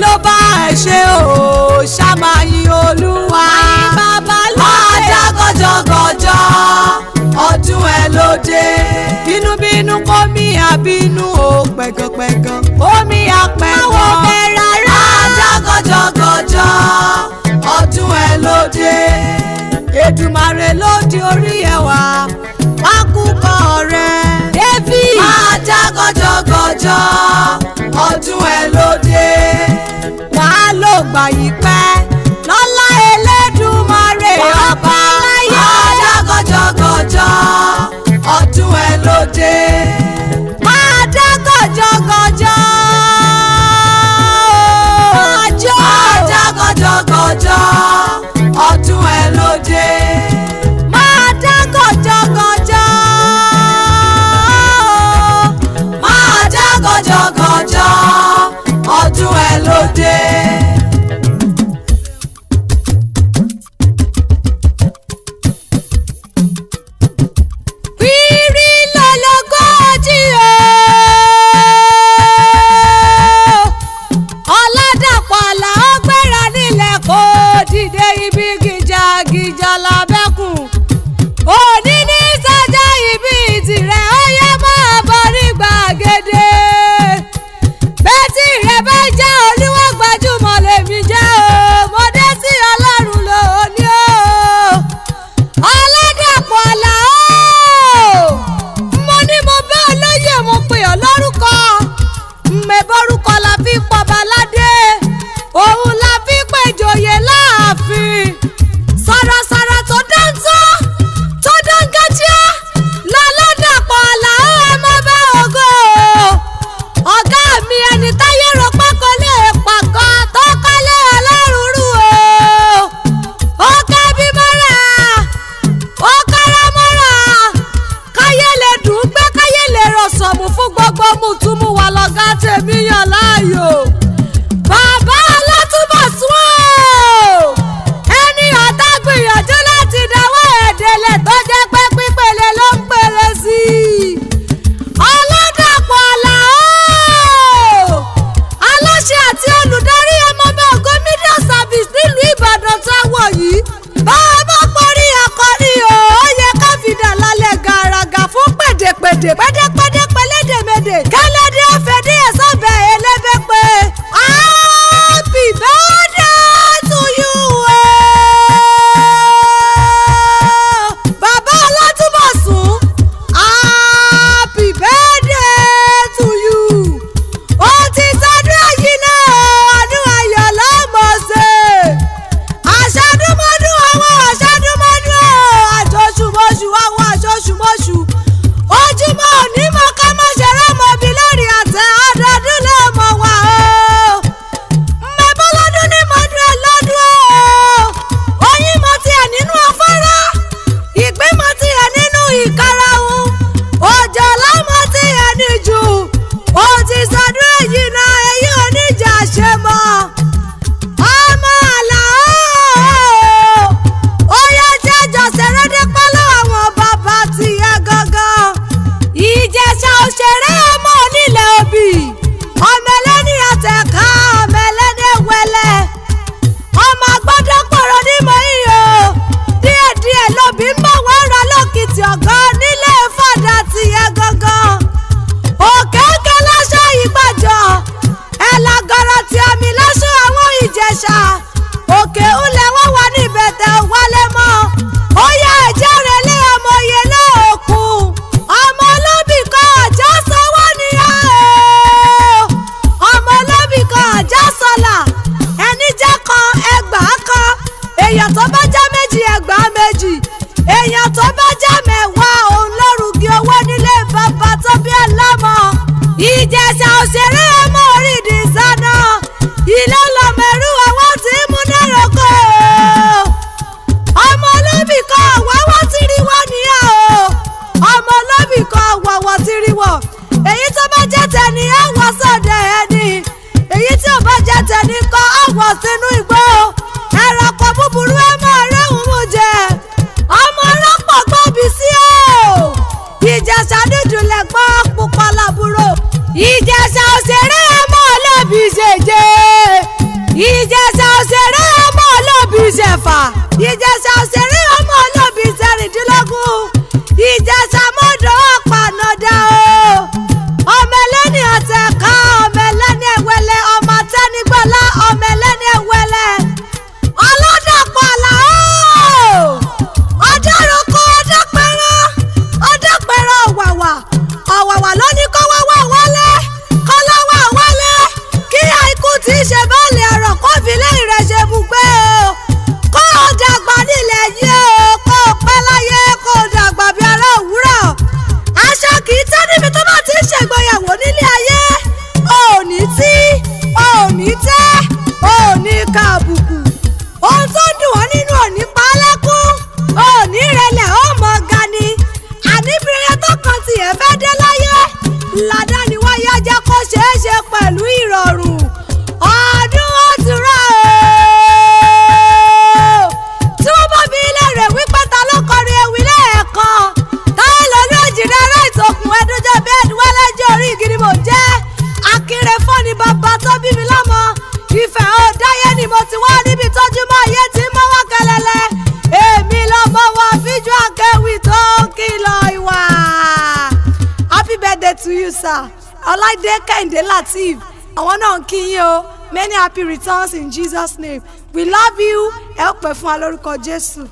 ló bá ẹ ṣe o ṣàmáyìn Olúwa. Bàbá ló dé gọjọgọjọ ọdún ẹ ló dé. Bínúbínú kó mi àbínú o pẹ̀gànpẹ̀gàn kó mi àpẹ̀gàn. Àwọn ọbẹ̀ rárá. Ajá gọjọgọjọ ọdún ẹ ló dé. Èdùmàrè ló di orí ẹwà wá kúkọ rẹ. David máa já gọjọgọjọ ọdún ẹ ló dé. Wàá lò gbà yí pẹ́ lọ́lá Elédùmarè ọba láyé. Máa já gọjọgọjọ ọdún ẹ ló dé. Máa já gọjọgọjọ. Máa já gọjọgọjọ ọdún ẹ ló dé. Máa já gọjọgọjọ. Máa já gọjọgọjọ ọdún ẹ ló dé. Pírí lọ́lọ́gọ́jì o. Ọládàpọ̀ àlà ó gbéra nílẹ̀ kó dìde ibi gìjàgìjà lábẹ́kùn. Òní ní sájà ibi tirẹ̀ ó yẹ máa bọ̀ ní gbàgede. Bẹ́tì rẹ̀ bá jẹ́ Olúwa gbajúmọ̀ lèmi jẹ́ o. Mo dé sí Ọlọ́run lónìí o. Ọládàpọ̀ àlà o. Mo ní mo bá olóyè mo pè ọ́ lórúkọ. Mẹ́bọ́rúkọ la fi pọba ládé. Òun la fi péjòyè láàfin. Sọ̀rọ̀sọ̀rọ̀ tó dáńtọ́ tó dángájíá lọ́ládàpọ̀ àlà ọmọ bá ògo. Ọ̀gá mi ẹni táyé rò pé kò lè pàgọ́ tó kọ́lé Ọlọ́run rú o. Ó ká bí mọ́ra ó kára mọ́ra káyé lè dùn gbé káyé lè rọ̀ sọ̀mù fún gbogbo mùtúmù wà lọ́gá tèmi yàn láàyò. Bàbá Ọlátúnbọ̀sún o. Ẹni ọ̀tá gbìyànjú láti dáwọ́ ẹ̀dẹ̀lẹ̀ tó jẹ́ pé pípele ló ń pele sí i. Ọládàpọ̀ àlà o. Aláṣẹ àti olùdarí ọmọọba Ògo Media Service nílùú Ìbàdàn táwọn yìí. Bàbá parí akọrí o. Ó yẹ ká fi dà lálẹ́ gàràgà fún pèdèpèdè pẹ́dẹ́pẹ́dẹ́ pẹ́lẹ́dẹ̀mẹ́dẹ̀. Kẹ́lẹ́dẹ́ ọ̀fẹ́ díẹ̀ sábẹ́ ẹlẹ́bẹ̀ pé happy birthday to you o. Bàbá Ọlátúnbọ̀sún happy birthday to you. Ó ti sọdún èyí náà ọdún ayọ̀ lọ́mọ ṣe. Àṣàdúmọ́dún àwọn àṣàdúmọ́dún àjọṣùmọ́ṣù àwọn àjọṣùmọ́ṣù. Ojúmọ́ òní mọ́ ká má ṣe rámọ́ bí lórí àtẹ ọdọọdún lọ́mọ wa o. Mẹ́bọ́lọ́dún ní mọ́dún ẹ lọ́dún o. Oyin mọ tiẹ̀ nínú afárá. Ìgbín mọ tiẹ̀ nínú ìkarahun. Òjòlá mọ tiẹ̀ níjù. Ó ti sọdún èyí náà èyí oníjà ṣe mọ́. Ọmọ àlà o. Ó yá jẹ́jọ́ ṣẹ̀rẹ́dẹ́ pálọ̀ àwọn bàbá tiẹ̀ gangan. Ìjẹ̀ṣà òṣèré ọmọ onílẹ̀ òbí. Ọmọ ẹlẹ́ni àtẹ̀ká ọmọ ẹlẹ́ni wẹlẹ̀. Ọmọ agbọ́dọ̀ pọ̀rọ̀ ní mọ̀ iyọ̀. Díẹ̀díẹ̀ lóbi ń bọ̀ wọ́n ra lókìtì ọ̀gá nílé fàdà tiẹ̀ gangan. Òkèké láṣọ ìgbàjọ. Ẹ̀làgọ̀rọ̀ tí omi láṣọ àwọn Ìjẹ̀ṣà. Òkè ulẹ̀ wọ́n wà ní ìbẹ̀tẹ̀ wálé mọ́. Ó yá ẹ̀jẹ̀ rẹ̀ lé ọmọ oyè lóòkùn. Ọmọ olóbì kan ọ̀já sanwó níyà o. Ọmọ olóbì kan ọ̀já sọ̀là. Ẹni jẹ́ kan ẹgbàá kan. Èèyàn tó bá já méjì ẹgbàá méjì. Èèyàn tó bá já mẹ́wàá òun lórúkì owó nílé bàbá tó bí ẹ lámọ̀. Ìjẹ̀ṣà òṣèré ọmọ orídìí sáná. Ilé lọmọ ẹrú àwọn tí ń mú náròkó. Ọmọ olóbì kan ọ̀wọ́wọ́ tí rí wọ́n níyà o. Ọmọ olóbì kan ọ̀wọ́wọ́ tí rí wọ́n. Èyí tó bá jẹ́ tẹni á wọ sọ́dẹ̀ ẹni. Èyí tí ò bá jẹ́ tẹni kọ́ á wọ sínú igbó. Ẹranko búburú ẹ máa rẹ́hùn mú jẹ. Ọmọ ọlọ́pọ̀ gbọ́bí sí o. Ìjẹ̀ṣà dúdú lẹ̀gbọ́n pupa làbúrò. Ìjẹ̀ṣà òṣèré ọmọ olóbì ṣèjẹ́. you sir. Ọláìdé Kẹ́hìndé Lateef àwọn náà ń kí yín o. Many happy returns in Jesus name. We love you. Ẹ ó pẹ́ fún wa lórúkọ Jésù.